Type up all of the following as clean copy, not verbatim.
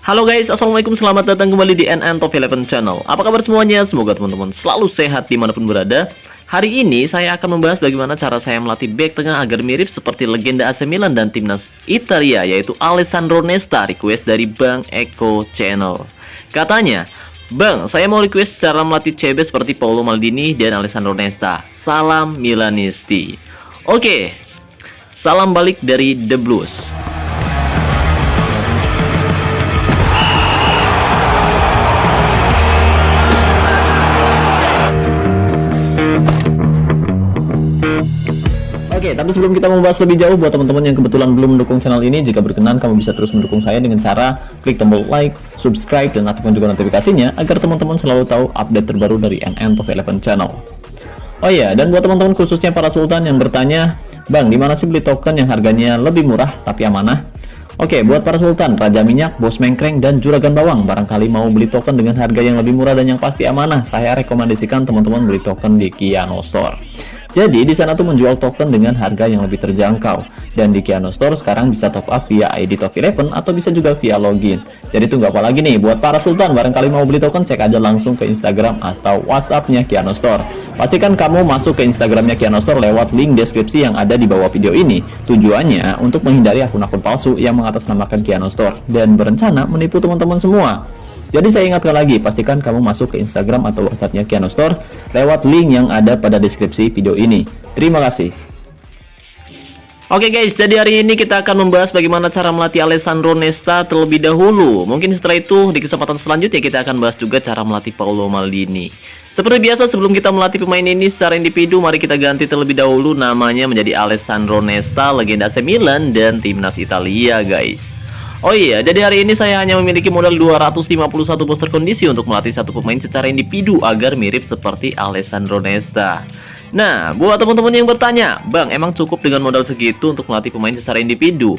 Halo guys, assalamualaikum, selamat datang kembali di NN Top 11 Channel. Apa kabar semuanya? Semoga teman-teman selalu sehat dimanapun berada. Hari ini saya akan membahas bagaimana cara saya melatih back tengah agar mirip seperti legenda AC Milan dan timnas Italia, yaitu Alessandro Nesta. Request dari Bang Eko Channel. Katanya, Bang, saya mau request cara melatih CB seperti Paolo Maldini dan Alessandro Nesta. Salam Milanisti. Oke, salam balik dari The Blues. Oke, tapi sebelum kita membahas lebih jauh, buat teman-teman yang kebetulan belum mendukung channel ini, jika berkenan kamu bisa terus mendukung saya dengan cara klik tombol like, subscribe, dan aktifkan juga notifikasinya agar teman-teman selalu tahu update terbaru dari NN Top 11 Channel. Oh iya, dan buat teman-teman khususnya para sultan yang bertanya, Bang, di mana sih beli token yang harganya lebih murah tapi amanah? Oke, buat para sultan, Raja Minyak, Bos Mengkreng, dan Juragan Bawang, barangkali mau beli token dengan harga yang lebih murah dan yang pasti amanah, saya rekomendasikan teman-teman beli token di Kiano Store. Jadi di sana tuh menjual token dengan harga yang lebih terjangkau, dan di Kiano Store sekarang bisa top up via ID Top 11 atau bisa juga via login. Jadi tunggu apa lagi nih? Buat para sultan, barangkali mau beli token, cek aja langsung ke Instagram atau WhatsApp-nya Kiano Store. Pastikan kamu masuk ke Instagramnya Kiano Store lewat link deskripsi yang ada di bawah video ini. Tujuannya untuk menghindari akun-akun palsu yang mengatasnamakan Kiano Store dan berencana menipu teman-teman semua. Jadi saya ingatkan lagi, pastikan kamu masuk ke Instagram atau WhatsApp-nya Kiano Store lewat link yang ada pada deskripsi video ini. Terima kasih. Oke guys, jadi hari ini kita akan membahas bagaimana cara melatih Alessandro Nesta terlebih dahulu. Mungkin setelah itu di kesempatan selanjutnya kita akan bahas juga cara melatih Paolo Maldini. Seperti biasa, sebelum kita melatih pemain ini secara individu, mari kita ganti terlebih dahulu namanya menjadi Alessandro Nesta, legenda AC Milan dan timnas Italia guys. Oh iya, jadi hari ini saya hanya memiliki modal 251 poster kondisi untuk melatih satu pemain secara individu agar mirip seperti Alessandro Nesta. Nah, buat teman-teman yang bertanya, Bang, emang cukup dengan modal segitu untuk melatih pemain secara individu?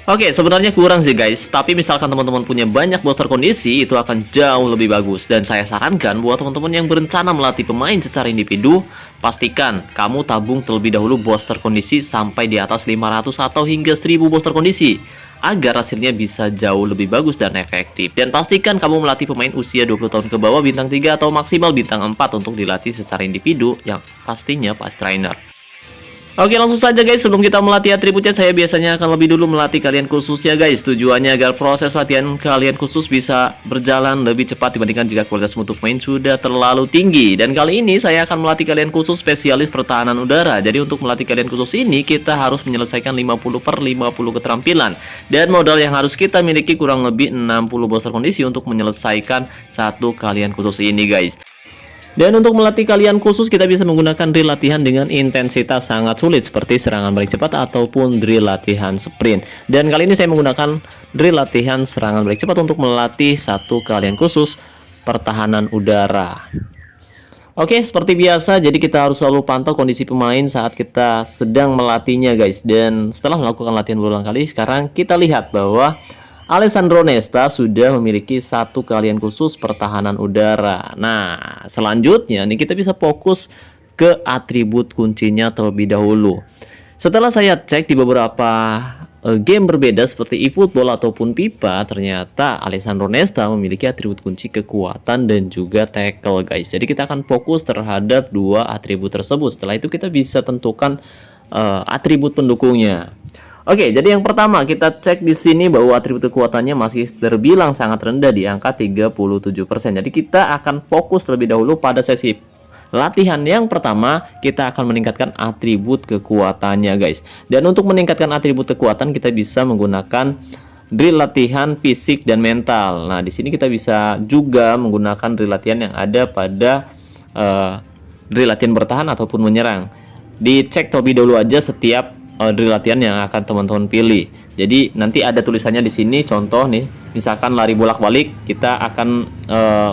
Oke, sebenarnya kurang sih guys, tapi misalkan teman-teman punya banyak poster kondisi, itu akan jauh lebih bagus. Dan saya sarankan buat teman-teman yang berencana melatih pemain secara individu, pastikan kamu tabung terlebih dahulu poster kondisi sampai di atas 500 atau hingga 1000 poster kondisi, agar hasilnya bisa jauh lebih bagus dan efektif. Dan pastikan kamu melatih pemain usia 20 tahun ke bawah bintang 3 atau maksimal bintang 4 untuk dilatih secara individu yang pastinya pas trainer. Oke, langsung saja guys, sebelum kita melatih atributnya, saya biasanya akan lebih dulu melatih kalian khususnya guys. Tujuannya agar proses latihan kalian khusus bisa berjalan lebih cepat dibandingkan jika kualitas mutu pemain sudah terlalu tinggi. Dan kali ini saya akan melatih kalian khusus spesialis pertahanan udara. Jadi untuk melatih kalian khusus ini, kita harus menyelesaikan 50/50 keterampilan. Dan modal yang harus kita miliki kurang lebih 60 booster kondisi untuk menyelesaikan satu kalian khusus ini guys. Dan untuk melatih kalian khusus, kita bisa menggunakan drill latihan dengan intensitas sangat sulit seperti serangan balik cepat ataupun drill latihan sprint. Dan kali ini saya menggunakan drill latihan serangan balik cepat untuk melatih satu kalian khusus pertahanan udara. Oke, seperti biasa, jadi kita harus selalu pantau kondisi pemain saat kita sedang melatihnya guys. Dan setelah melakukan latihan berulang kali, sekarang kita lihat bahwa Alessandro Nesta sudah memiliki satu kalian khusus pertahanan udara. Nah, selanjutnya nih kita bisa fokus ke atribut kuncinya terlebih dahulu. Setelah saya cek di beberapa game berbeda seperti eFootball ataupun FIFA, ternyata Alessandro Nesta memiliki atribut kunci kekuatan dan juga tackle guys. Jadi kita akan fokus terhadap dua atribut tersebut. Setelah itu kita bisa tentukan atribut pendukungnya. Oke, jadi yang pertama kita cek di sini bahwa atribut kekuatannya masih terbilang sangat rendah di angka 37%. Jadi kita akan fokus terlebih dahulu pada sesi latihan yang pertama, kita akan meningkatkan atribut kekuatannya guys. Dan untuk meningkatkan atribut kekuatan kita bisa menggunakan drill latihan fisik dan mental. Nah, di sini kita bisa juga menggunakan drill latihan yang ada pada drill latihan bertahan ataupun menyerang. Dicek terlebih dahulu aja setiap drill latihan yang akan teman-teman pilih. Jadi nanti ada tulisannya di sini, contoh nih, misalkan lari bolak-balik, kita akan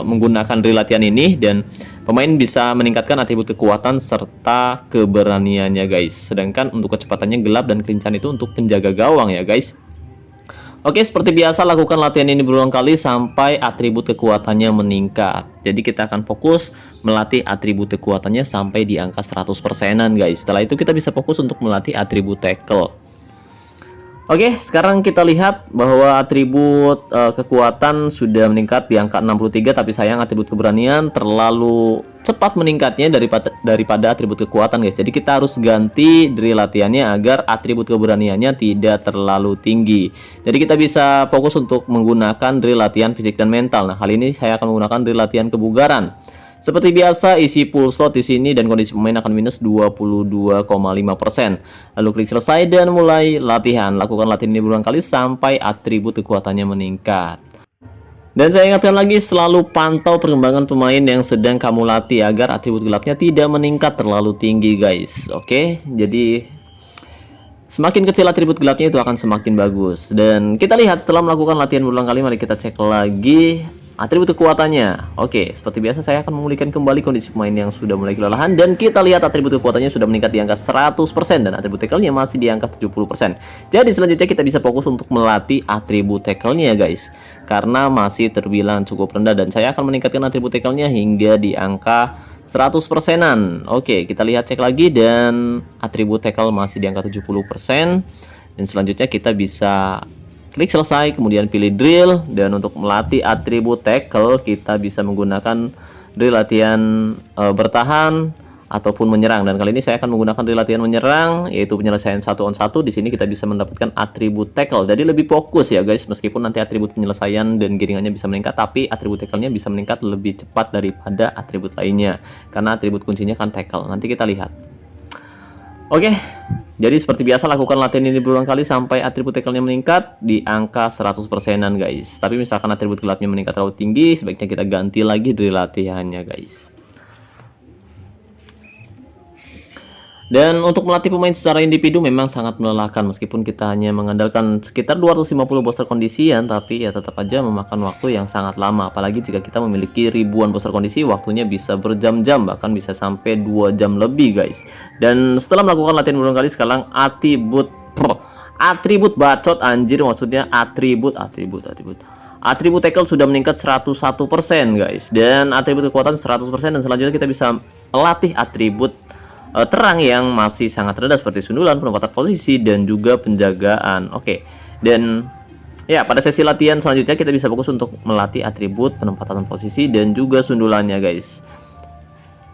menggunakan drill latihan ini dan pemain bisa meningkatkan atribut kekuatan serta keberaniannya guys. Sedangkan untuk kecepatannya gelap dan kelincahan itu untuk penjaga gawang ya guys. Oke, seperti biasa lakukan latihan ini berulang kali sampai atribut kekuatannya meningkat. Jadi kita akan fokus melatih atribut kekuatannya sampai di angka 100%-an guys. Setelah itu kita bisa fokus untuk melatih atribut tackle. Oke, sekarang kita lihat bahwa atribut kekuatan sudah meningkat di angka 63, tapi sayang atribut keberanian terlalu cepat meningkatnya daripada atribut kekuatan, guys. Jadi kita harus ganti drill latihannya agar atribut keberaniannya tidak terlalu tinggi. Jadi kita bisa fokus untuk menggunakan drill latihan fisik dan mental. Nah, kali ini saya akan menggunakan drill latihan kebugaran. Seperti biasa, isi full slot di sini dan kondisi pemain akan minus 22,5%. Lalu klik selesai dan mulai latihan. Lakukan latihan ini berulang kali sampai atribut kekuatannya meningkat. Dan saya ingatkan lagi, selalu pantau perkembangan pemain yang sedang kamu latih agar atribut gelapnya tidak meningkat terlalu tinggi, guys. Oke, jadi semakin kecil atribut gelapnya itu akan semakin bagus. Dan kita lihat setelah melakukan latihan berulang kali, mari kita cek lagi atribut kekuatannya. Oke, seperti biasa saya akan memulihkan kembali kondisi pemain yang sudah mulai kelelahan, dan kita lihat atribut kekuatannya sudah meningkat di angka 100% dan atribut tackle-nya masih di angka 70%. Jadi selanjutnya kita bisa fokus untuk melatih atribut tackle-nya, guys, karena masih terbilang cukup rendah, dan saya akan meningkatkan atribut tackle-nya hingga di angka 100%-an. Oke, kita lihat cek lagi, dan atribut tackle masih di angka 70%. Dan selanjutnya kita bisa klik selesai, kemudian pilih drill, dan untuk melatih atribut tackle kita bisa menggunakan drill latihan bertahan ataupun menyerang. Dan kali ini saya akan menggunakan drill latihan menyerang, yaitu penyelesaian 1 on 1. Di sini kita bisa mendapatkan atribut tackle. Jadi lebih fokus ya, guys. Meskipun nanti atribut penyelesaian dan giringannya bisa meningkat, tapi atribut tackle-nya bisa meningkat lebih cepat daripada atribut lainnya, karena atribut kuncinya kan tackle. Nanti kita lihat. Oke, jadi seperti biasa lakukan latihan ini berulang kali sampai atribut tackle-nya meningkat di angka 100%-an, guys. Tapi misalkan atribut gelapnya meningkat terlalu tinggi, sebaiknya kita ganti lagi dari latihannya, guys. Dan untuk melatih pemain secara individu memang sangat melelahkan, meskipun kita hanya mengandalkan sekitar 250 booster kondisian, tapi ya tetap aja memakan waktu yang sangat lama. Apalagi jika kita memiliki ribuan booster kondisi, waktunya bisa berjam-jam, bahkan bisa sampai 2 jam lebih, guys. Dan setelah melakukan latihan berulang kali, sekarang atribut bacot, anjir, maksudnya atribut tackle sudah meningkat 101%, guys. Dan atribut kekuatan 100%, dan selanjutnya kita bisa melatih atribut terang yang masih sangat rendah seperti sundulan, penempatan posisi, dan juga penjagaan. Oke, dan ya pada sesi latihan selanjutnya kita bisa fokus untuk melatih atribut penempatan posisi dan juga sundulannya, guys.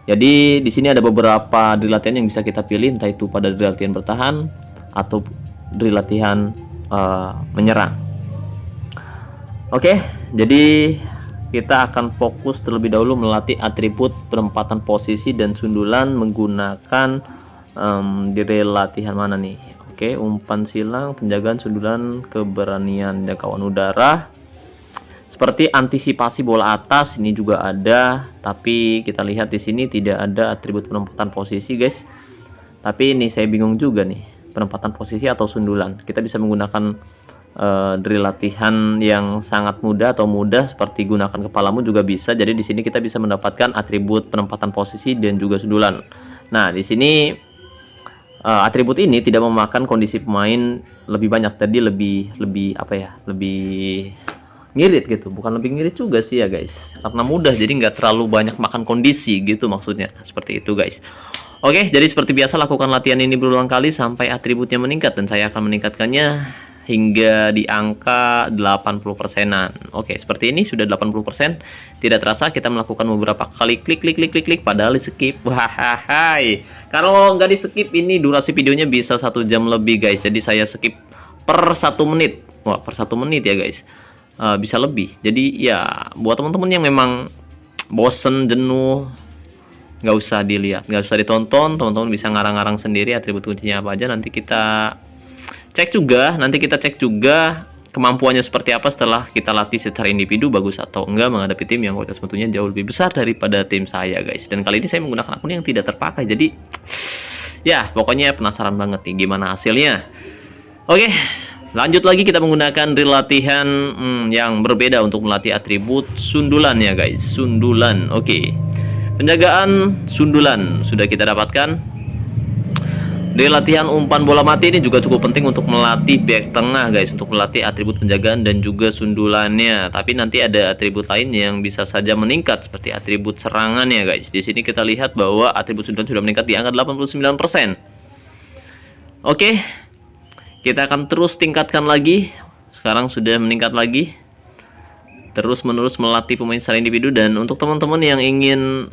Jadi di sini ada beberapa drill latihan yang bisa kita pilih, entah itu pada drill latihan bertahan atau drill latihan menyerang. Oke, jadi kita akan fokus terlebih dahulu melatih atribut penempatan posisi dan sundulan menggunakan drill latihan mana nih? Oke, umpan silang, penjagaan, sundulan, keberanian jangkauan udara. Seperti antisipasi bola atas ini juga ada, tapi kita lihat di sini tidak ada atribut penempatan posisi, guys. Tapi ini saya bingung juga nih, penempatan posisi atau sundulan. Kita bisa menggunakan drill latihan yang sangat mudah atau mudah seperti gunakan kepalamu juga bisa. Jadi di sini kita bisa mendapatkan atribut penempatan posisi dan juga sundulan. Nah, di sini atribut ini tidak memakan kondisi pemain lebih banyak, jadi lebih apa ya? Lebih ngirit gitu. Bukan lebih ngirit juga sih ya, guys. Karena mudah, jadi nggak terlalu banyak makan kondisi gitu maksudnya. Seperti itu, guys. Oke, jadi seperti biasa lakukan latihan ini berulang kali sampai atributnya meningkat, dan saya akan meningkatkannya hingga di angka 80%-an. Oke, seperti ini sudah 80%. Tidak terasa kita melakukan beberapa kali klik padahal di skip. Wahai. Kalau nggak di skip ini durasi videonya bisa 1 jam lebih, guys. Jadi saya skip per 1 menit. Wah, per 1 menit ya, guys. Bisa lebih. Jadi ya buat teman-teman yang memang bosen, jenuh, nggak usah dilihat, nggak usah ditonton. Teman-teman bisa ngarang-ngarang sendiri atribut kuncinya apa aja. Nanti kita cek juga kemampuannya seperti apa setelah kita latih secara individu, bagus atau enggak menghadapi tim yang kualitas mutunya jauh lebih besar daripada tim saya, guys. Dan kali ini saya menggunakan akun yang tidak terpakai, jadi ya pokoknya penasaran banget nih gimana hasilnya. Oke, lanjut lagi kita menggunakan drill latihan yang berbeda untuk melatih atribut sundulan ya, guys. Sundulan. Oke, penjagaan sundulan sudah kita dapatkan. Dari latihan umpan bola mati ini juga cukup penting untuk melatih back tengah, guys, untuk melatih atribut penjagaan dan juga sundulannya. Tapi nanti ada atribut lain yang bisa saja meningkat seperti atribut serangannya, guys. Di sini kita lihat bahwa atribut sundulan sudah meningkat di angka 89%. Oke. kita akan terus tingkatkan lagi. Sekarang sudah meningkat lagi. Terus menerus melatih pemain secara individu. Dan untuk teman-teman yang ingin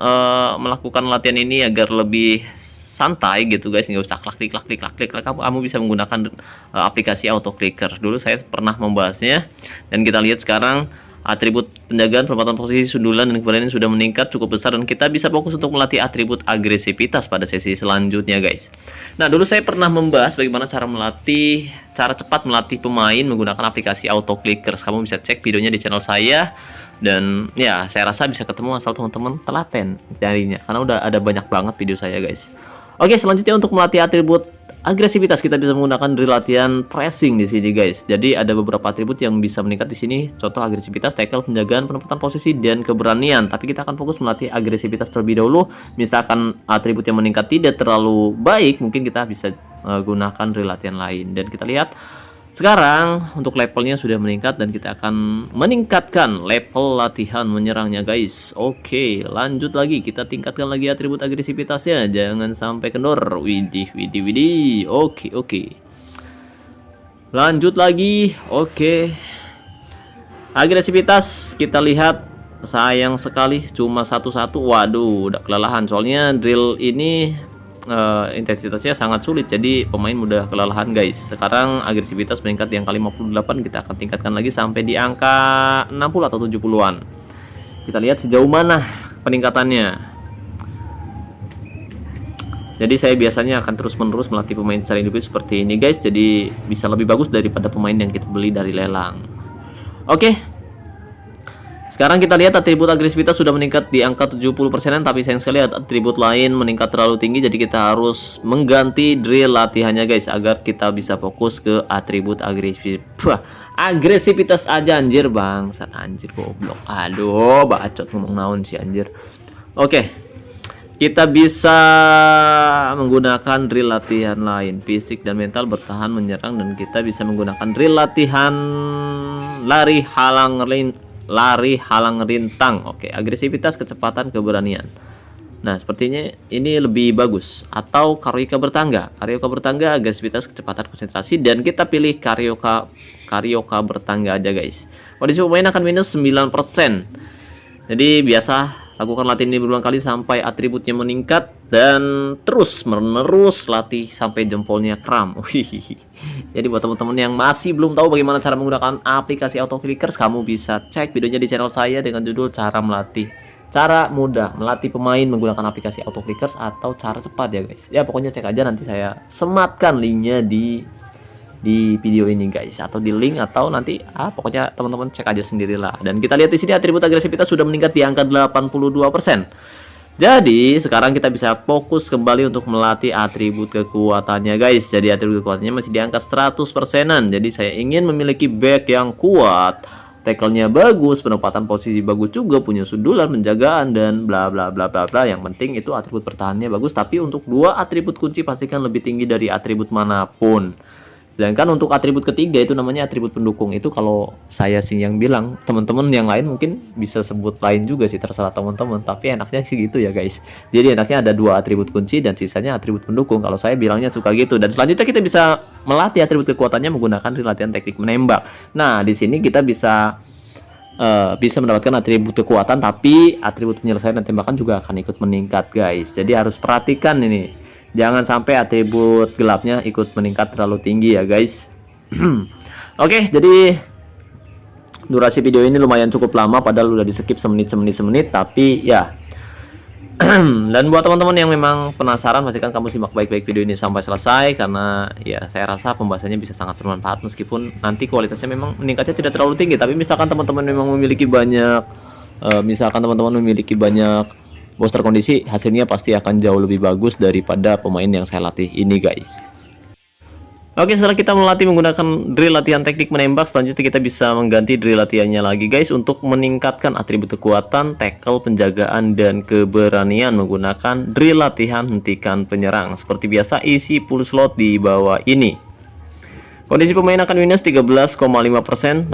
melakukan latihan ini agar lebih santai gitu guys, nggak usah klik, kamu bisa menggunakan aplikasi auto clicker. Dulu saya pernah membahasnya, dan kita lihat sekarang atribut penjagaan, penempatan posisi, sundulan, dan keberanian sudah meningkat cukup besar, dan kita bisa fokus untuk melatih atribut agresivitas pada sesi selanjutnya guys. Nah, dulu saya pernah membahas bagaimana cara cepat melatih pemain menggunakan aplikasi auto clickers. Kamu bisa cek videonya di channel saya, dan ya saya rasa bisa ketemu asal teman-teman telaten carinya, karena udah ada banyak banget video saya guys. Oke, selanjutnya untuk melatih atribut agresivitas kita bisa menggunakan drill latihan pressing di sini guys. Jadi ada beberapa atribut yang bisa meningkat di sini. Contoh agresivitas, tackle, penjagaan, penempatan posisi, dan keberanian. Tapi kita akan fokus melatih agresivitas terlebih dahulu. Misalkan atribut yang meningkat tidak terlalu baik, mungkin kita bisa gunakan drill latihan lain. Dan kita lihat sekarang untuk levelnya sudah meningkat, dan kita akan meningkatkan level latihan menyerangnya guys. Oke, lanjut lagi, kita tingkatkan lagi atribut agresivitasnya, jangan sampai kendor. Widih. Oke. Lanjut lagi. Oke, agresivitas kita lihat, sayang sekali cuma 1-1. Waduh, udah kelelahan, soalnya drill ini intensitasnya sangat sulit, jadi pemain mudah kelelahan guys. Sekarang agresivitas meningkat di angka 58, kita akan tingkatkan lagi sampai di angka 60 atau 70-an. Kita lihat sejauh mana peningkatannya. Jadi saya biasanya akan terus-menerus melatih pemain secara individu seperti ini guys, jadi bisa lebih bagus daripada pemain yang kita beli dari lelang. Oke, sekarang kita lihat atribut agresivitas sudah meningkat di angka 70%-an, tapi sayang sekali atribut lain meningkat terlalu tinggi, jadi kita harus mengganti drill latihannya guys, agar kita bisa fokus ke atribut agresivitas aja anjir, bangsat anjir, goblok. Aduh, bacot ngomong naon sih anjir. Oke, kita bisa menggunakan drill latihan lain, fisik dan mental, bertahan, menyerang, dan kita bisa menggunakan drill latihan lari halang rintang. Oke, agresivitas, kecepatan, keberanian. Nah, sepertinya ini lebih bagus. Atau karyoka bertangga, agresivitas, kecepatan, konsentrasi, dan kita pilih karyoka bertangga aja guys. Kondisi pemain akan minus 9%. Jadi biasa lakukan latihan ini berulang kali sampai atributnya meningkat, dan terus menerus latih sampai jempolnya kram. Jadi buat teman-teman yang masih belum tahu bagaimana cara menggunakan aplikasi auto clickers, kamu bisa cek videonya di channel saya dengan judul cara mudah melatih pemain menggunakan aplikasi auto clickers, atau cara cepat ya guys. Ya pokoknya cek aja, nanti saya sematkan linknya di video ini guys, atau di link, atau nanti pokoknya teman-teman cek aja sendirilah. Dan kita lihat di sini atribut agresivitas sudah meningkat di angka 82%. Jadi sekarang kita bisa fokus kembali untuk melatih atribut kekuatannya guys. Jadi atribut kekuatannya masih di angka 100%-an. Jadi saya ingin memiliki back yang kuat, tackle-nya bagus, penempatan posisi bagus juga, punya sundulan, penjagaan, dan bla bla bla bla bla. Yang penting itu atribut pertahanannya bagus. Tapi untuk dua atribut kunci pastikan lebih tinggi dari atribut manapun. Sedangkan untuk atribut ketiga itu namanya atribut pendukung. Itu kalau saya sih yang bilang, teman-teman yang lain mungkin bisa sebut lain juga sih, terserah teman-teman. Tapi enaknya sih gitu ya guys. Jadi enaknya ada dua atribut kunci dan sisanya atribut pendukung. Kalau saya bilangnya suka gitu. Dan selanjutnya kita bisa melatih atribut kekuatannya menggunakan latihan teknik menembak. Nah, di sini kita bisa mendapatkan atribut kekuatan, tapi atribut penyelesaian dan tembakan juga akan ikut meningkat guys. Jadi harus perhatikan ini. Jangan sampai atribut gelapnya ikut meningkat terlalu tinggi ya guys. Oke, jadi durasi video ini lumayan cukup lama, padahal udah di skip semenit, tapi ya. Dan buat teman-teman yang memang penasaran, pastikan kamu simak baik-baik video ini sampai selesai, karena ya saya rasa pembahasannya bisa sangat bermanfaat, meskipun nanti kualitasnya memang meningkatnya tidak terlalu tinggi. Tapi misalkan teman-teman memang memiliki banyak booster kondisi, hasilnya pasti akan jauh lebih bagus daripada pemain yang saya latih ini guys. Oke, setelah kita melatih menggunakan drill latihan teknik menembak, selanjutnya kita bisa mengganti drill latihannya lagi guys, untuk meningkatkan atribut kekuatan, tackle, penjagaan, dan keberanian menggunakan drill latihan hentikan penyerang. Seperti biasa, isi full slot di bawah ini. Kondisi pemain akan minus 13,5%,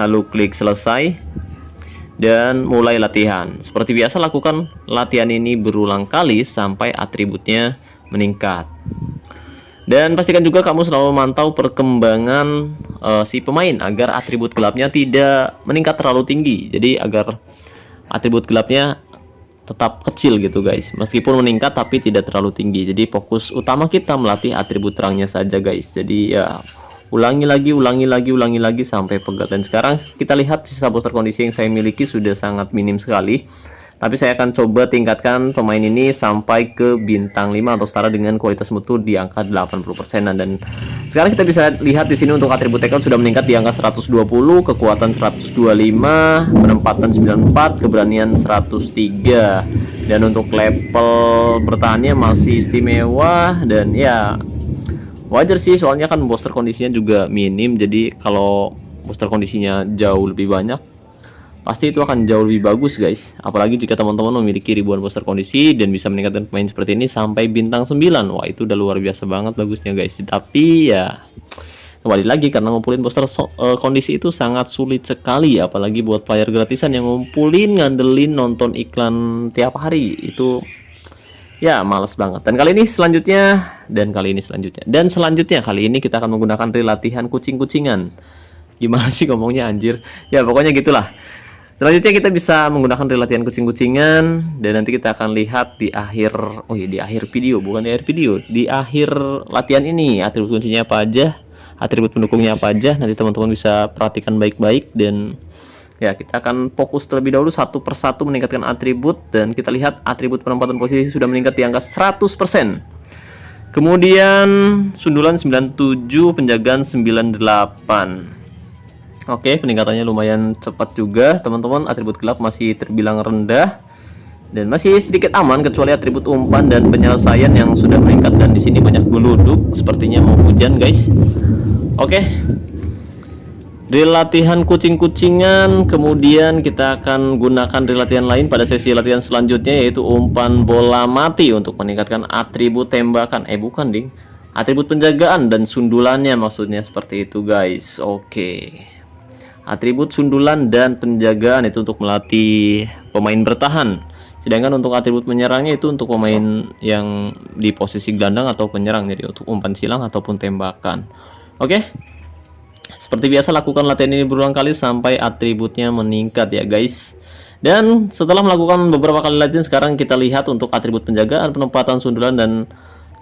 lalu klik selesai dan mulai latihan. Seperti biasa, lakukan latihan ini berulang kali sampai atributnya meningkat. Dan pastikan juga kamu selalu memantau perkembangan si pemain agar atribut gelapnya tidak meningkat terlalu tinggi. Jadi agar atribut gelapnya tetap kecil gitu guys. Meskipun meningkat tapi tidak terlalu tinggi. Jadi fokus utama kita melatih atribut terangnya saja guys. Jadi ya ulangi lagi sampai pegal. Dan sekarang kita lihat sisa booster kondisi yang saya miliki sudah sangat minim sekali. Tapi saya akan coba tingkatkan pemain ini sampai ke bintang 5 atau setara dengan kualitas mutu di angka 80%-an. Dan sekarang kita bisa lihat di sini untuk atribut tackle sudah meningkat di angka 120, kekuatan 125, penempatan 94, keberanian 103. Dan untuk level bertahannya masih istimewa dan ya wajar sih, soalnya kan booster kondisinya juga minim. Jadi kalau booster kondisinya jauh lebih banyak pasti itu akan jauh lebih bagus guys. Apalagi jika teman-teman memiliki ribuan booster kondisi dan bisa meningkatkan pemain seperti ini sampai bintang 9. Wah, itu udah luar biasa banget bagusnya guys. Tapi ya kembali lagi, karena ngumpulin booster kondisi itu sangat sulit sekali. Apalagi buat player gratisan yang ngumpulin, ngandelin, nonton iklan tiap hari. Itu ya males banget. Dan kali ini selanjutnya kali ini kita akan menggunakan drill latihan kucing-kucingan. Gimana sih ngomongnya anjir? Ya pokoknya gitulah. Selanjutnya kita bisa menggunakan drill latihan kucing-kucingan dan nanti kita akan lihat di akhir di akhir latihan ini atribut kuncinya apa aja, atribut pendukungnya apa aja. Nanti teman-teman bisa perhatikan baik-baik dan ya kita akan fokus terlebih dahulu satu persatu meningkatkan atribut. Dan kita lihat atribut penempatan posisi sudah meningkat di angka 100%. Kemudian sundulan 97, penjagaan 98. Oke, peningkatannya lumayan cepat juga teman-teman. Atribut gelap masih terbilang rendah dan masih sedikit aman, kecuali atribut umpan dan penyelesaian yang sudah meningkat. Dan di sini banyak geluduk, sepertinya mau hujan guys. Oke, drill latihan kucing-kucingan. Kemudian kita akan gunakan drill latihan lain pada sesi latihan selanjutnya, yaitu umpan bola mati untuk meningkatkan atribut tembakan. Atribut penjagaan dan sundulannya, maksudnya seperti itu guys. Oke, atribut sundulan dan penjagaan itu untuk melatih pemain bertahan. Sedangkan untuk atribut menyerangnya itu untuk pemain yang di posisi gelandang atau penyerang. Jadi untuk umpan silang ataupun tembakan. Oke, seperti biasa lakukan latihan ini berulang kali sampai atributnya meningkat ya guys. Dan setelah melakukan beberapa kali latihan, sekarang kita lihat untuk atribut penjagaan, penempatan sundulan dan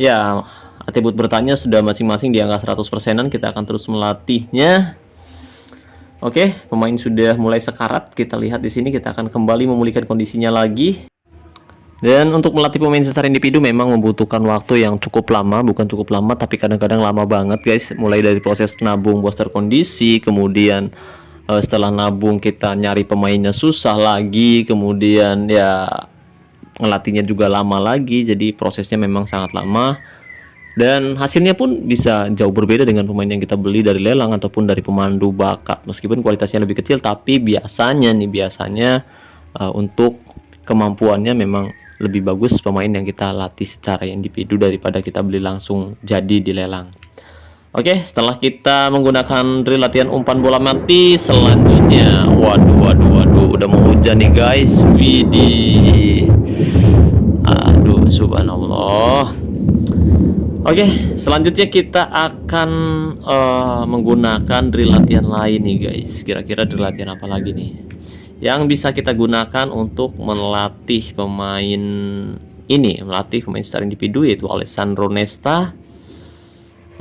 ya atribut bertanya sudah masing-masing di angka 100%-an. Kita akan terus melatihnya. Oke, pemain sudah mulai sekarat. Kita lihat di sini, kita akan kembali memulihkan kondisinya lagi. Dan untuk melatih pemain secara individu memang membutuhkan waktu yang cukup lama, bukan cukup lama tapi kadang-kadang lama banget guys. Mulai dari proses nabung booster kondisi, kemudian setelah nabung kita nyari pemainnya susah lagi, kemudian ya ngelatihnya juga lama lagi. Jadi prosesnya memang sangat lama. Dan hasilnya pun bisa jauh berbeda dengan pemain yang kita beli dari lelang ataupun dari pemandu bakat. Meskipun kualitasnya lebih kecil, tapi biasanya untuk kemampuannya memang lebih bagus pemain yang kita latih secara individu daripada kita beli langsung jadi di lelang. Oke, setelah kita menggunakan drill latihan umpan bola mati, selanjutnya waduh, udah mau hujan nih guys. Widih. Aduh, subhanallah. Oke, selanjutnya kita akan menggunakan drill latihan lain nih guys. Kira-kira drill latihan apa lagi nih yang bisa kita gunakan untuk melatih pemain ini, melatih pemain secara individu, yaitu Alessandro Nesta.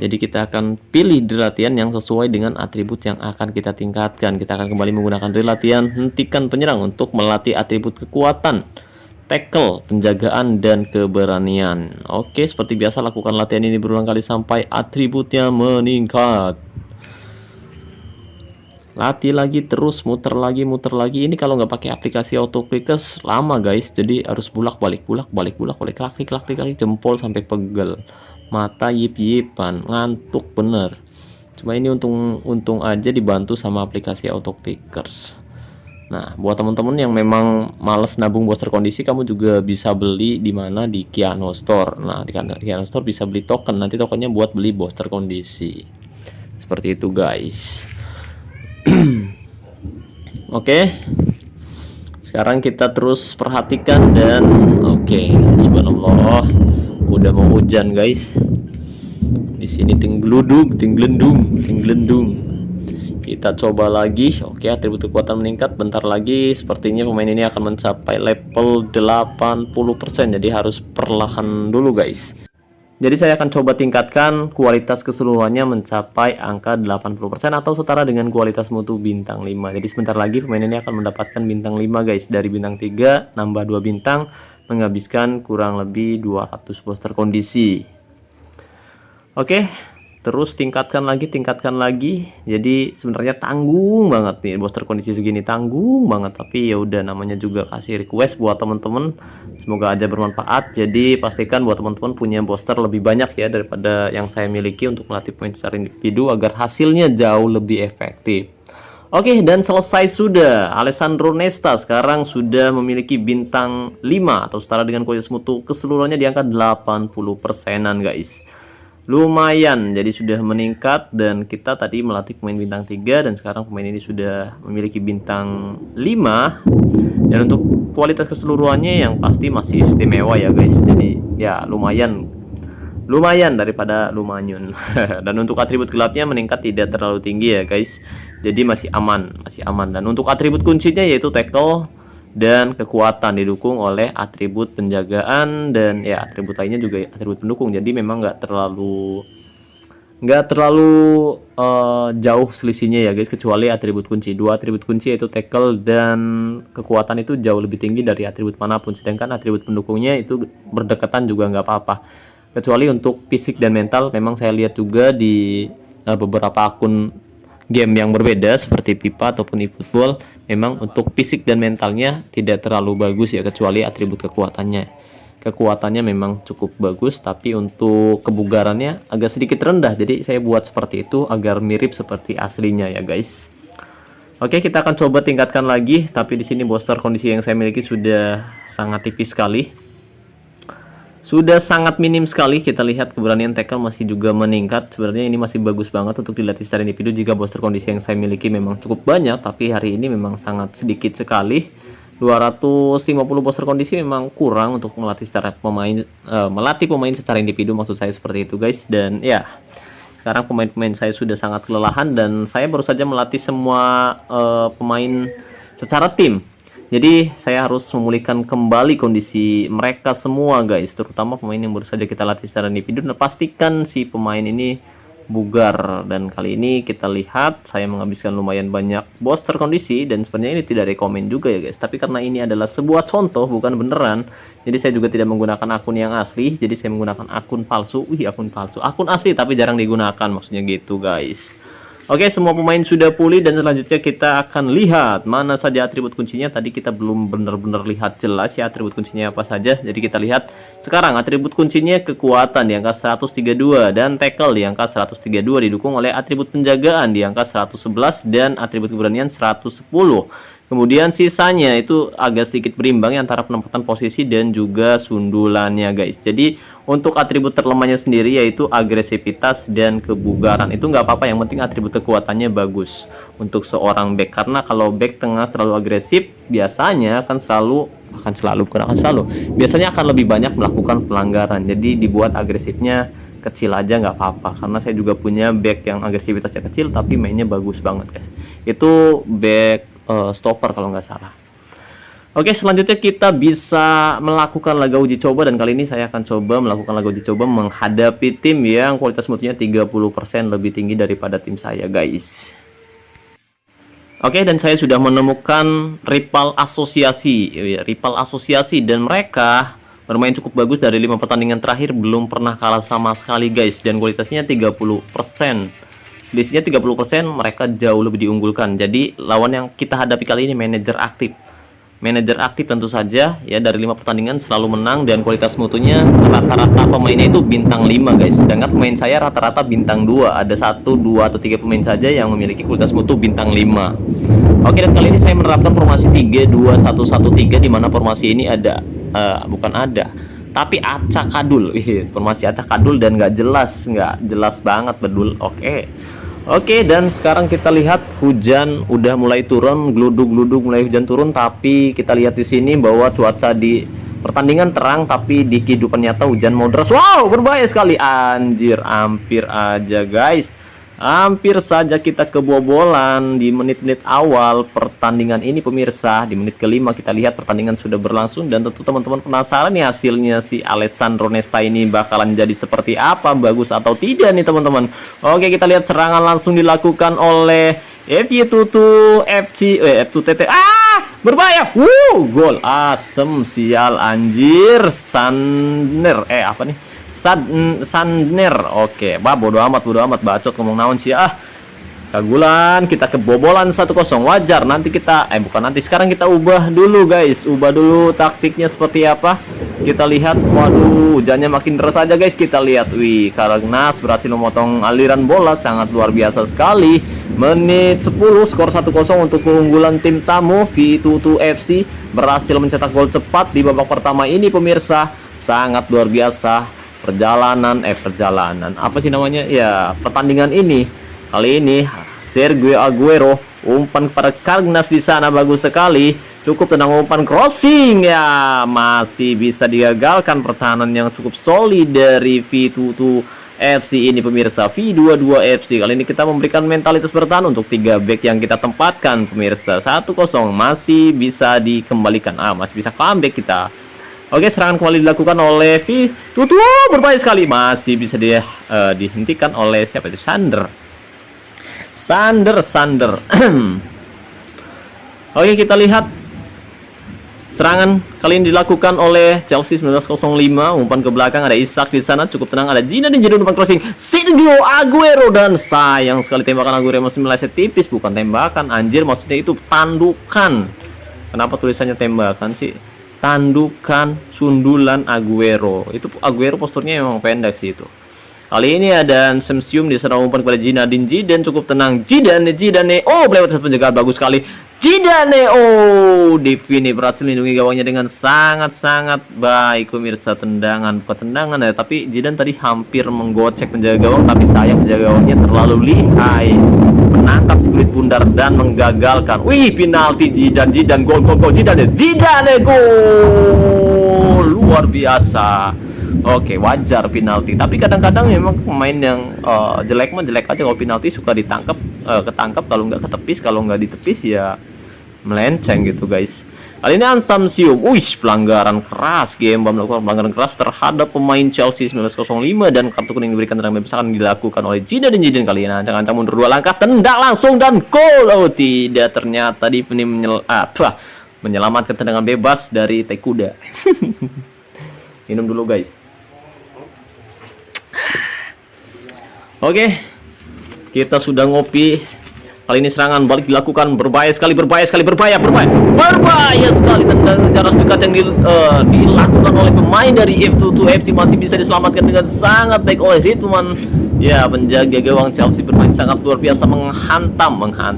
Jadi kita akan pilih drill latihan yang sesuai dengan atribut yang akan kita tingkatkan. Kita akan kembali menggunakan drill latihan hentikan penyerang untuk melatih atribut kekuatan, tackle, penjagaan, dan keberanian. Oke, seperti biasa lakukan latihan ini berulang kali sampai atributnya meningkat. Latih lagi terus, muter lagi. Ini kalau nggak pakai aplikasi autoclickers lama guys. Jadi harus bolak-balik, klik, jempol sampai pegel, mata yip-yipan, ngantuk bener. Cuma ini untung aja dibantu sama aplikasi autoclickers. Nah, buat teman-teman yang memang males nabung booster kondisi, kamu juga bisa beli di mana, di Kiano Store. Nah, di Kiano Store bisa beli token. Nanti tokennya buat beli booster kondisi. Seperti itu, guys. Oke. Sekarang kita terus perhatikan dan oke, subhanallah, udah mau hujan, guys. Di Di sini tinggeludung, tinggelendung. Kita coba lagi. Oke, atribut kekuatan meningkat. Bentar lagi sepertinya pemain ini akan mencapai level 80%. Jadi harus perlahan dulu guys. Jadi saya akan coba tingkatkan kualitas keseluruhannya mencapai angka 80% atau setara dengan kualitas mutu bintang 5. Jadi sebentar lagi pemain ini akan mendapatkan bintang 5 guys. Dari bintang 3 nambah 2 bintang, menghabiskan kurang lebih 200 booster kondisi. Oke, terus tingkatkan lagi. Jadi sebenarnya tanggung banget nih booster kondisi segini, tanggung banget. Tapi ya udah, namanya juga kasih request buat temen-temen, semoga aja bermanfaat. Jadi pastikan buat teman-teman punya booster lebih banyak ya daripada yang saya miliki untuk melatih pemain secara individu agar hasilnya jauh lebih efektif. Oke, dan selesai sudah. Alessandro Nesta sekarang sudah memiliki bintang 5 atau setara dengan kualitas mutu keseluruhannya di angka 80%-an guys. Lumayan, jadi sudah meningkat. Dan kita tadi melatih pemain bintang 3 dan sekarang pemain ini sudah memiliki bintang 5. Dan untuk kualitas keseluruhannya yang pasti masih istimewa ya guys. Jadi ya lumayan daripada lumanyun. Dan untuk atribut gelapnya meningkat tidak terlalu tinggi ya guys. Jadi masih aman. Dan untuk atribut kuncinya yaitu tackle dan kekuatan, didukung oleh atribut penjagaan dan ya atribut lainnya juga atribut pendukung. Jadi memang nggak terlalu jauh selisihnya ya guys, kecuali atribut kunci. Dua atribut kunci yaitu tackle dan kekuatan itu jauh lebih tinggi dari atribut manapun, sedangkan atribut pendukungnya itu berdekatan juga nggak apa-apa. Kecuali untuk fisik dan mental, memang saya lihat juga di beberapa akun game yang berbeda seperti FIFA ataupun eFootball, memang untuk fisik dan mentalnya tidak terlalu bagus ya, kecuali atribut kekuatannya memang cukup bagus, tapi untuk kebugarannya agak sedikit rendah. Jadi saya buat seperti itu agar mirip seperti aslinya ya guys. Oke, kita akan coba tingkatkan lagi, tapi di sini booster kondisi yang saya miliki sudah sangat tipis sekali. Sudah sangat minim sekali. Kita lihat keberanian tackle masih juga meningkat. Sebenarnya ini masih bagus banget untuk dilatih secara individu jika booster kondisi yang saya miliki memang cukup banyak, tapi hari ini memang sangat sedikit sekali. 250 booster kondisi memang kurang untuk melatih pemain secara individu, maksud saya seperti itu guys. Dan ya, sekarang pemain-pemain saya sudah sangat kelelahan dan saya baru saja melatih semua pemain secara tim. Jadi saya harus memulihkan kembali kondisi mereka semua guys, terutama pemain yang baru saja kita latih secara individu, dan pastikan si pemain ini bugar. Dan kali ini kita lihat saya menghabiskan lumayan banyak booster kondisi, dan sebenarnya ini tidak rekomen juga ya guys, tapi karena ini adalah sebuah contoh bukan beneran, jadi saya juga tidak menggunakan akun yang asli. Jadi saya menggunakan akun palsu. Akun asli tapi jarang digunakan, maksudnya gitu guys. Oke, semua pemain sudah pulih dan selanjutnya kita akan lihat mana saja atribut kuncinya. Tadi kita belum benar-benar lihat jelas ya atribut kuncinya apa saja. Jadi kita lihat sekarang atribut kuncinya kekuatan di angka 132 dan tackle di angka 132, didukung oleh atribut penjagaan di angka 111 dan atribut keberanian 110. Kemudian sisanya itu agak sedikit berimbang ya antara penempatan posisi dan juga sundulannya guys. Jadi untuk atribut terlemahnya sendiri yaitu agresivitas dan kebugaran. Itu nggak apa-apa, yang penting atribut kekuatannya bagus untuk seorang back. Karena kalau back tengah terlalu agresif, biasanya biasanya akan lebih banyak melakukan pelanggaran. Jadi dibuat agresifnya kecil aja nggak apa-apa. Karena saya juga punya back yang agresivitasnya kecil tapi mainnya bagus banget guys. Itu back stopper kalau nggak salah. Oke, selanjutnya kita bisa melakukan laga uji coba, dan kali ini saya akan coba melakukan laga uji coba menghadapi tim yang kualitas mutunya 30% lebih tinggi daripada tim saya guys. Oke, dan saya sudah menemukan rival asosiasi dan mereka bermain cukup bagus. Dari 5 pertandingan terakhir belum pernah kalah sama sekali guys, dan kualitasnya 30%. Selisihnya 30%, mereka jauh lebih diunggulkan. Jadi lawan yang kita hadapi kali ini manajer aktif tentu saja ya, dari 5 pertandingan selalu menang, dan kualitas mutunya rata-rata pemainnya itu bintang 5 guys, sedangkan pemain saya rata-rata bintang 2. Ada 1, 2, atau 3 pemain saja yang memiliki kualitas mutu bintang 5. Oke, dan kali ini saya menerapkan formasi 3-2-1-1-3, di mana formasi ini tapi acak adul. Formasi acak adul dan nggak jelas banget bedul. Oke, dan sekarang kita lihat hujan udah mulai turun, gluduk mulai hujan turun, tapi kita lihat di sini bahwa cuaca di Pertandingan terang tapi di kehidupan nyata hujan mau deras. Wow, berbahaya sekali. Anjir, hampir aja guys. Hampir saja kita kebobolan di menit-menit awal pertandingan ini pemirsa. Di menit kelima kita lihat pertandingan sudah berlangsung. Dan tentu teman-teman penasaran nih hasilnya si Alessandro Nesta ini bakalan jadi seperti apa, bagus atau tidak nih teman-teman. Oke, kita lihat serangan langsung dilakukan oleh FY22 FC F2TT. Berbahaya. Gol. Asem sial anjir. Sander apa nih? Sander. Oke, bodo amat bacot ngomong naon sih. Kagulan, kita kebobolan 1-0. Wajar, nanti kita bukan nanti, sekarang kita ubah dulu guys. Ubah dulu taktiknya seperti apa. Kita lihat, waduh, hujannya makin deras aja guys. Kita lihat, wih, Karagnas berhasil memotong aliran bola, sangat luar biasa sekali. Menit 10, skor 1-0 untuk keunggulan tim tamu. V22 FC berhasil mencetak gol cepat di babak pertama ini pemirsa. Sangat luar biasa perjalanan apa sih namanya ya, pertandingan ini. Kali ini Sergio Aguero umpan kepada Karagnas di sana, bagus sekali. Cukup tenang umpan crossing ya, masih bisa digagalkan. Pertahanan yang cukup solid dari V22 FC ini pemirsa. V22 FC kali ini kita memberikan mentalitas bertahan untuk 3 back yang kita tempatkan pemirsa. 1-0 masih bisa dikembalikan, masih bisa comeback kita. Oke, serangan kembali dilakukan oleh V22, berbahaya sekali, masih bisa dihentikan oleh siapa itu? Sander. Oke, kita lihat serangan kali ini dilakukan oleh Chelsea 1905. Umpan ke belakang, ada Isak di sana, cukup tenang, ada Gina dan jadi umpan crossing Sergio Aguero, dan sayang sekali tembakan Aguero masih meleset tipis. Bukan tembakan anjir, maksudnya itu tandukan. Kenapa tulisannya tembakan sih? Tandukan sundulan Aguero. Itu Aguero posturnya memang pendek sih itu. Kali ini ada Semsium di sana, umpan kepada Zinedine Zidane, cukup tenang. Zidane. Melewati satu penjagaan, bagus sekali. Zidane. Divini berhasil melindungi gawangnya dengan sangat-sangat baik pemirsa. Bukan tendangan ya, tapi Zidane tadi hampir menggocek penjaga gawang, tapi sayang penjaga gawangnya terlalu lihai, menangkap si kulit bundar dan menggagalkan. Wih, penalti Zidane, gol Zidane, gol luar biasa. Oke, wajar penalti, tapi kadang-kadang memang pemain yang jelek aja. Kalau penalti suka ketangkap, kalau nggak ketepis, kalau nggak ditepis ya melenceng gitu guys. Kali ini Ansamsium, pelanggaran keras, melakukan pelanggaran keras terhadap pemain Chelsea 1905, dan kartu kuning diberikan tenang bebas akan dilakukan oleh Zidane kali ini. Ancang-ancang mundur 2 langkah, tendang langsung dan gol. Tidak, ternyata Divini menyelamatkan tendangan bebas dari Tekuda. Minum dulu guys. Oke, kita sudah ngopi. Kali ini serangan balik dilakukan, berbahaya sekali tendangan jarak dekat yang dilakukan oleh pemain dari F22 FC masih bisa diselamatkan dengan sangat baik oleh Ritman. Ya, penjaga gawang Chelsea bermain sangat luar biasa,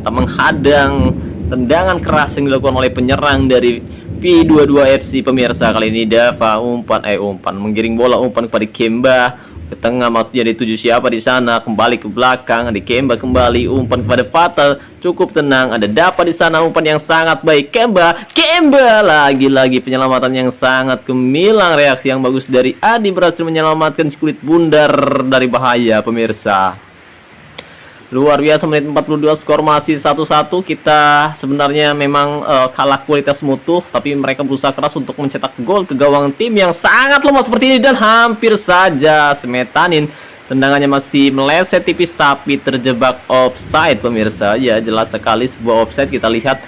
menghadang tendangan keras yang dilakukan oleh penyerang dari V22 FC pemirsa. Kali ini Dava umpan menggiring bola, umpan kepada Kemba ke tengah, maksudnya dituju siapa di sana, kembali ke belakang, di Kemba kembali, umpan kepada Patel, cukup tenang, ada Dava di sana, umpan yang sangat baik, Kemba lagi-lagi penyelamatan yang sangat gemilang, reaksi yang bagus dari Adi, berhasil menyelamatkan si kulit bundar dari bahaya pemirsa. Luar biasa, menit 42, skor masih 1-1. Kita sebenarnya memang kalah kualitas mutu, tapi mereka berusaha keras untuk mencetak gol ke gawang tim yang sangat lemah seperti ini, dan hampir saja semetanin. Tendangannya masih meleset tipis tapi terjebak offside pemirsa. Ya, jelas sekali sebuah offside. Kita lihat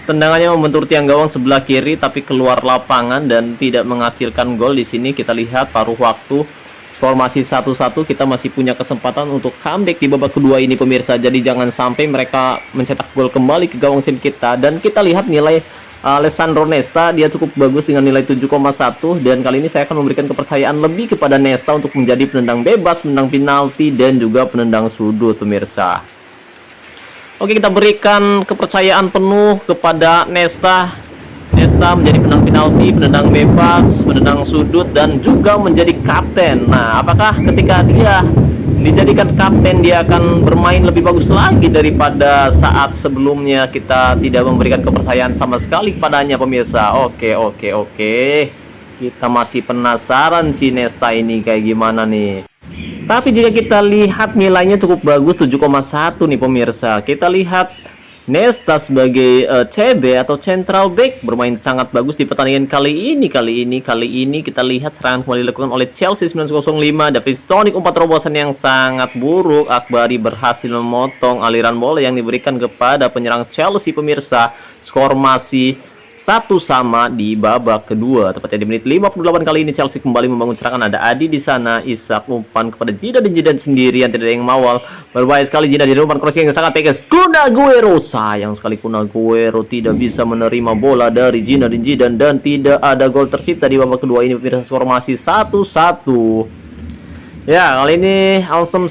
tendangannya membentur tiang gawang sebelah kiri tapi keluar lapangan dan tidak menghasilkan gol. Di sini kita lihat paruh waktu, skor masih 1-1, kita masih punya kesempatan untuk comeback di babak kedua ini pemirsa. Jadi jangan sampai mereka mencetak gol kembali ke gawang tim kita. Dan kita lihat nilai Alessandro Nesta, dia cukup bagus dengan nilai 7,1, dan kali ini saya akan memberikan kepercayaan lebih kepada Nesta untuk menjadi penendang bebas, penendang penalti, dan juga penendang sudut pemirsa. Oke, kita berikan kepercayaan penuh kepada Nesta. Nesta menjadi penendang penalti, penendang bebas, penendang sudut, dan juga menjadi kapten. Nah, apakah ketika dia dijadikan kapten dia akan bermain lebih bagus lagi daripada saat sebelumnya kita tidak memberikan kepercayaan sama sekali kepadanya pemirsa? Oke. Kita masih penasaran si Nesta ini kayak gimana nih. Tapi jika kita lihat nilainya cukup bagus 7,1 nih pemirsa. Kita lihat Nesta sebagai CB atau central back bermain sangat bagus di pertandingan kali ini. Kali ini kita lihat serangan kembali dilakukan oleh Chelsea 905. David Sonic umpan terobosan yang sangat buruk. Akbari berhasil memotong aliran bola yang diberikan kepada penyerang Chelsea pemirsa. Skor masih 1-1 di babak kedua. Tepatnya di menit 58 kali ini Chelsea kembali membangun serangan. Ada Adi di sana, Isak umpan kepada Zidane sendirian, tidak ada yang mengawal. Berbahaya sekali Zidane, umpan crossing yang sangat tegas. Kun Aguero, sayang sekali Kun Aguero tidak bisa menerima bola dari Zidane dan tidak ada gol tercipta di babak kedua ini. Pemirsa, skor masih 1-1. Ya, kali ini Anselm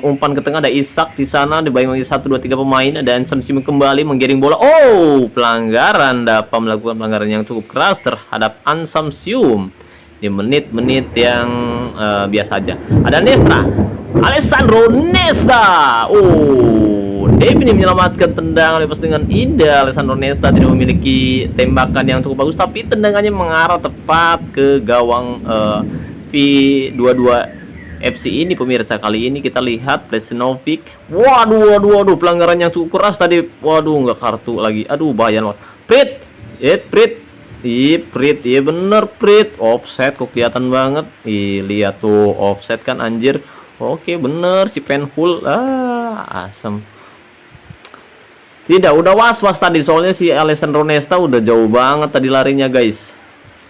umpan ke tengah, ada Isak di sana, dibayang lagi 1 2 3 pemain, ada Anselm kembali menggiring bola. Oh, pelanggaran, dapat melakukan pelanggaran yang cukup keras terhadap Anselm di menit-menit yang biasa aja. Ada Nesta, Alessandro Nesta. Oh, David menyelamatkan tendangan lepas dengan indah. Alessandro Nesta tidak memiliki tembakan yang cukup bagus, tapi tendangannya mengarah tepat ke gawang V22 FC ini pemirsa. Kali ini kita lihat Plesnovic. Waduh, pelanggaran yang cukup keras tadi. Waduh, nggak kartu lagi. Aduh, bahaya loh. Prit. Iya bener Prit. Offset kok kelihatan banget. Lihat tuh offset kan anjir. Oke, bener si Penhul. Asem. Tidak, udah was-was tadi soalnya si Alessandro Nesta udah jauh banget tadi larinya, guys.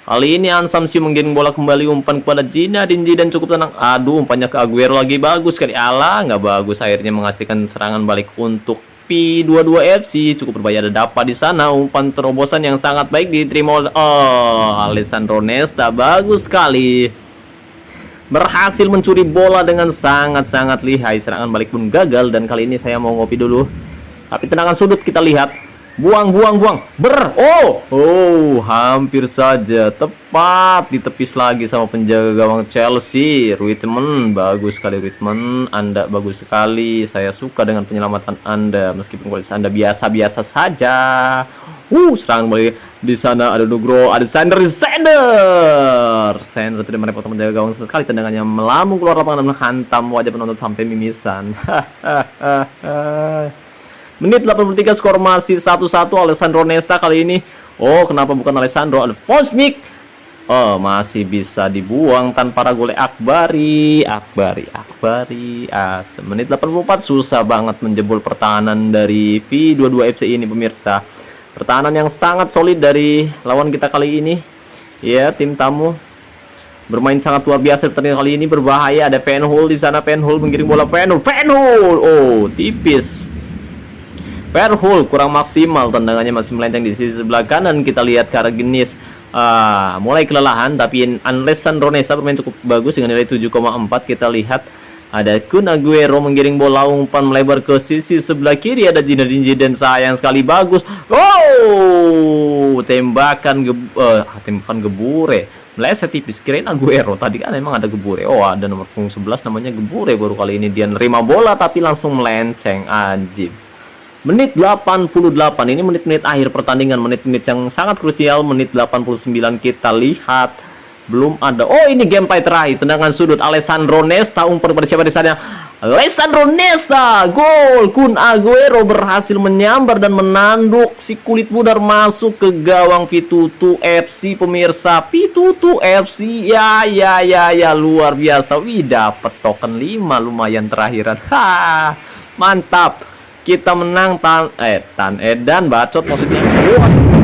Kali ini Anselm menggiring bola kembali, umpan kepada Zidane cukup tenang. Aduh, umpannya ke Aguero lagi, bagus sekali. Nggak bagus, akhirnya menghasilkan serangan balik untuk P22 FC. Cukup berbahaya, ada Dapa di sana, umpan terobosan yang sangat baik diterima oleh Alessandro Nesta, bagus sekali. Berhasil mencuri bola dengan sangat-sangat lihai. Serangan balik pun gagal dan kali ini saya mau ngopi dulu. Tapi tendangan sudut kita lihat. Buang. Hampir saja tepat ditepis lagi sama penjaga gawang Chelsea. Ruitman, bagus sekali Ruitman. Anda bagus sekali. Saya suka dengan penyelamatan Anda meskipun kualitas Anda biasa-biasa saja. Serangan kembali di sana, ada Nugro, ada Sander tidak merepotkan penjaga gawang sama sekali. Tendangannya melambung keluar lapangan dan menghantam wajah penonton sampai mimisan. Menit 83, skor masih 1-1. Alessandro Nesta kali ini. Kenapa bukan Alessandro? Ada Fosnik. Masih bisa dibuang tanpa ragu oleh Akbari. Menit 84, susah banget menjebol pertahanan dari V22 FC ini pemirsa. Pertahanan yang sangat solid dari lawan kita kali ini. Ya, tim tamu bermain sangat luar biasa pertandingan kali ini, berbahaya. Ada Penhul di sana, Penhul menggiring bola. Penhul. Tipis. Penhul kurang maksimal, tendangannya masih melenceng di sisi sebelah kanan. Kita lihat Karagnis mulai kelelahan, tapi Alessandro Nesta bermain cukup bagus dengan nilai 7,4. Kita lihat ada Kun Aguero menggiring bola, umpan melebar ke sisi sebelah kiri, ada Zidane, sayang sekali, bagus. Tembakan Gebure meleset tipis, kirain Aguero tadi kan emang ada Gebure. Ada nomor punggung 11 namanya Gebure, baru kali ini dia nerima bola tapi langsung melenceng, anjir. Menit 88, ini menit-menit akhir pertandingan, menit-menit yang sangat krusial. Menit 89 kita lihat belum ada. Ini gameplay terakhir, tendangan sudut Alessandro Nesta, umpan pada siapa di sana? Alessandro Nesta, gol. Kun Aguero berhasil menyambar dan menanduk si kulit pudar masuk ke gawang V22 FC pemirsa. V22 FC, ya luar biasa. Dapat token 5, lumayan terakhiran. Mantap. Kita menang Tan Edan bacot maksudnya.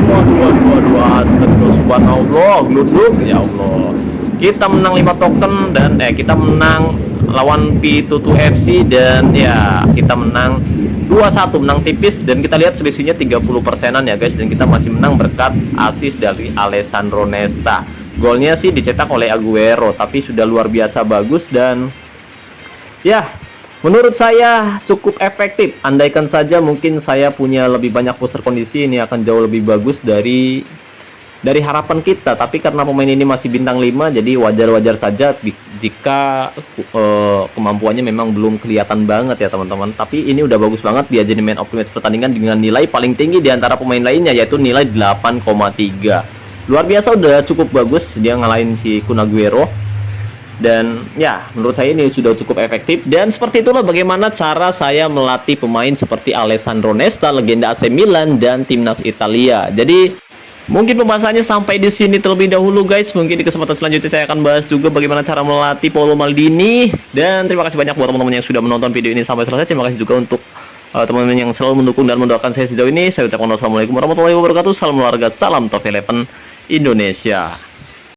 Waduh, astagfirullah, subhanallah, gluduk, ya Allah. Kita menang 5 token dan kita menang lawan P22 FC dan ya kita menang 2-1, menang tipis, dan kita lihat selisihnya 30%-an ya guys, dan kita masih menang berkat assist dari Alessandro Nesta. Golnya sih dicetak oleh Aguero, tapi sudah luar biasa bagus dan ya menurut saya cukup efektif. Andaikan saja mungkin saya punya lebih banyak booster kondisi, ini akan jauh lebih bagus dari harapan kita. Tapi karena pemain ini masih bintang 5, jadi wajar-wajar saja jika kemampuannya memang belum kelihatan banget ya teman-teman. Tapi ini udah bagus banget, dia jadi man of the match pertandingan dengan nilai paling tinggi di antara pemain lainnya, yaitu nilai 8,3. luar biasa, udah cukup bagus dia ngalahin si Kun Aguero. Dan ya, menurut saya ini sudah cukup efektif. Dan seperti itulah bagaimana cara saya melatih pemain seperti Alessandro Nesta, legenda AC Milan dan timnas Italia. Jadi mungkin pembahasannya sampai di sini terlebih dahulu guys. Mungkin di kesempatan selanjutnya saya akan bahas juga bagaimana cara melatih Paolo Maldini. Dan terima kasih banyak buat teman-teman yang sudah menonton video ini sampai selesai. Terima kasih juga untuk teman-teman yang selalu mendukung dan mendoakan saya sejauh ini. Saya ucapkan wassalamualaikum warahmatullahi wabarakatuh. Salam olahraga, salam Top 11 Indonesia.